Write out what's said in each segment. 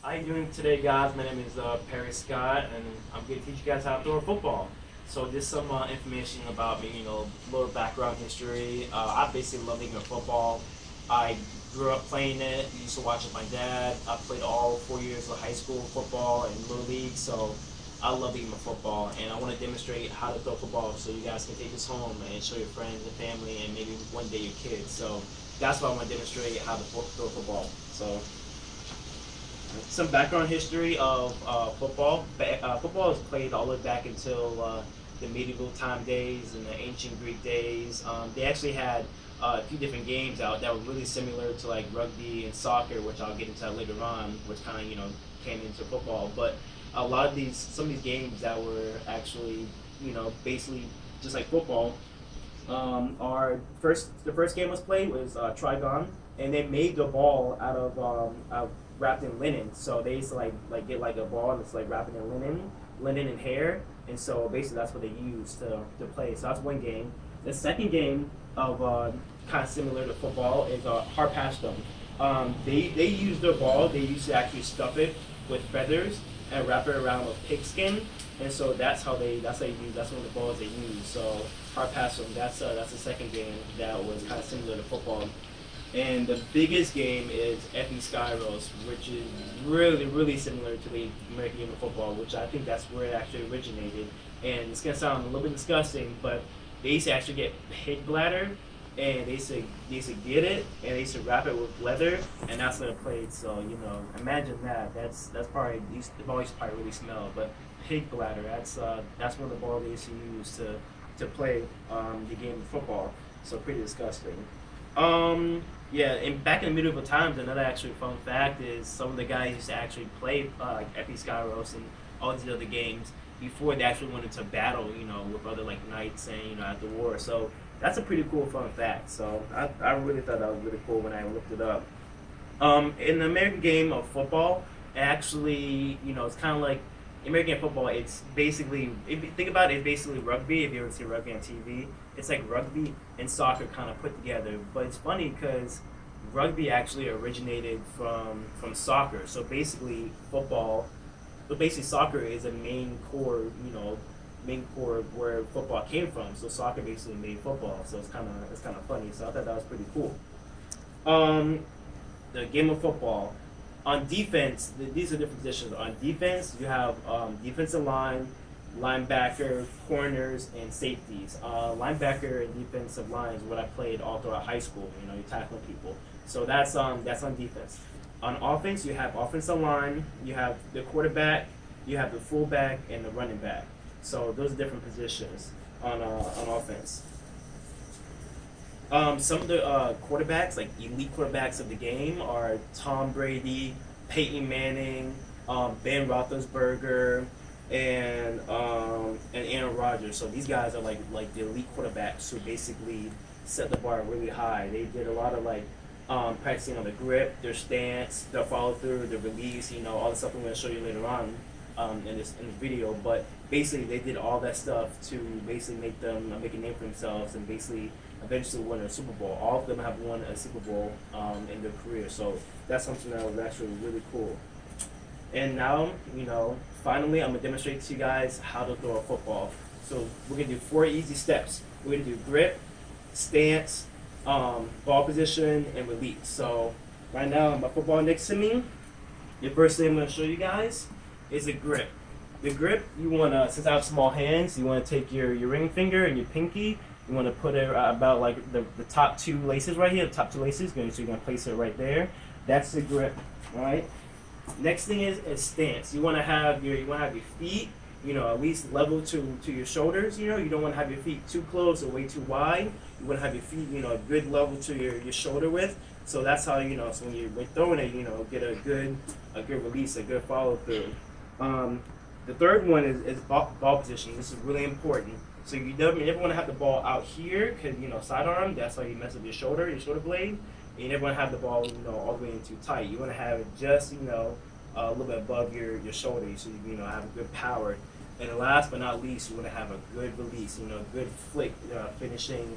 How you doing today, guys? My name is Perry Scott, and I'm going to teach you guys how to throw a football. So, just some information about me, a little background history. I basically love the game of football. I grew up playing it. Used to watch it with my dad. I played all 4 years of high school football and little league. So, I love the game of football, and I want to demonstrate how to throw football so you guys can take this home and show your friends and family, and maybe one day your kids. So, that's why I want to demonstrate how to throw football. So. Some background history of football. Football was played all the way back until the medieval time days and the ancient Greek days. They actually had a few different games out that were really similar to like rugby and soccer, which I'll get into that later on, which kind of came into football. But some of these games that were actually basically just like football. The first game was played was Trigon, and they made the ball out wrapped in linen. So they used to like get like a ball and it's like wrapped in linen and hair. And so basically that's what they used to play. So that's one game. The second game of kind of similar to football is Harpastum. They use their ball. They used to actually stuff it with feathers and wrap it around with pigskin. And so that's how they use. That's one of the balls they use. So Harpastum. That's the second game that was kind of similar to football. And the biggest game is Epi Skyros, which is really, really similar to the American game of football, which I think that's where it actually originated. And it's going to sound a little bit disgusting, but they used to actually get pig bladder, and they used to get it, and they used to wrap it with leather, and that's what it played. So, imagine that. That's probably, the ball used to probably really smell, but pig bladder, that's one of the balls they used to use to play the game of football. So pretty disgusting. Yeah, and back in the medieval times, another actually fun fact is some of the guys used to actually play like Epi Skyros and all these other games before they actually went into battle, with other like knights and at the war. So that's a pretty cool fun fact. So I really thought that was really cool when I looked it up. In the American game of football, actually, it's kind of like American football. It's basically, if you think about it, it's basically rugby. If you ever see rugby on TV, it's like rugby and soccer kind of put together. But it's funny because rugby actually originated from soccer. So basically, soccer is a main core where football came from. So soccer basically made football. So it's kind of funny. So I thought that was pretty cool. The game of football. On defense, these are different positions. On defense, you have defensive line, linebacker, corners, and safeties. Linebacker and defensive line is what I played all throughout high school. You're tackling people. So that's on defense. On offense, you have offensive line, you have the quarterback, you have the fullback, and the running back. So those are different positions on offense. Some of the quarterbacks, like elite quarterbacks of the game, are Tom Brady, Peyton Manning, Ben Roethlisberger, and Aaron Rodgers. So these guys are like the elite quarterbacks who basically set the bar really high. They did a lot of practicing on the grip, their stance, their follow through, their release. All the stuff I'm going to show you later on in this video. But basically, they did all that stuff to basically make a name for themselves and basically eventually won a Super Bowl. All of them have won a Super Bowl in their career. So that's something that was actually really cool. And now, finally, I'm going to demonstrate to you guys how to throw a football. So we're going to do 4 easy steps. We're going to do grip, stance, ball position, and release. So right now, my football next to me. The first thing I'm going to show you guys is a grip. The grip, you want to, since I have small hands, you want to take your ring finger and your pinky. You want to put it about like the top 2 laces right here, the top 2 laces. So you're going to place it right there. That's the grip, all right? Next thing is stance. You want to have your feet, at least level to your shoulders. You don't want to have your feet too close or way too wide. You want to have your feet, a good level to your shoulder width. So that's how so when you're throwing it, get a good release, a good follow through. The third one is ball position. This is really important. So you never want to have the ball out here because sidearm. That's how you mess up your shoulder blade. And you never want to have the ball all the way in too tight. You want to have it just a little bit above your shoulder, so you have a good power. And last but not least, you want to have a good release. A good flick, finishing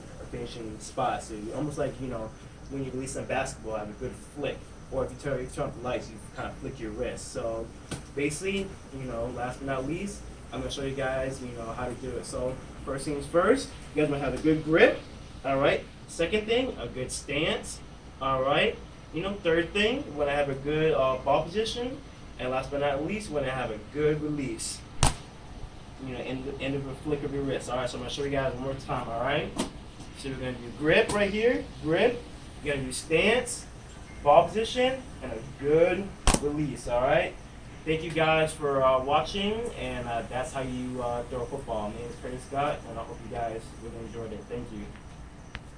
spot. So you almost like when you release in basketball, have a good flick. or if you turn off the lights, you kind of flick your wrist. So basically, last but not least, I'm gonna show you guys, how to do it. So first things first, you guys wanna have a good grip. All right. Second thing, a good stance. All right. Third thing, when I have a good ball position, and last but not least, when I have a good release. End of a flick of your wrist. All right. So I'm gonna show you guys one more time. All right. So we're gonna do grip right here, grip. You're gonna do stance, ball position, and a good release. All right. Thank you guys for watching, and that's how you throw a football. My name is Curtis Scott, and I hope you guys really enjoyed it. Thank you.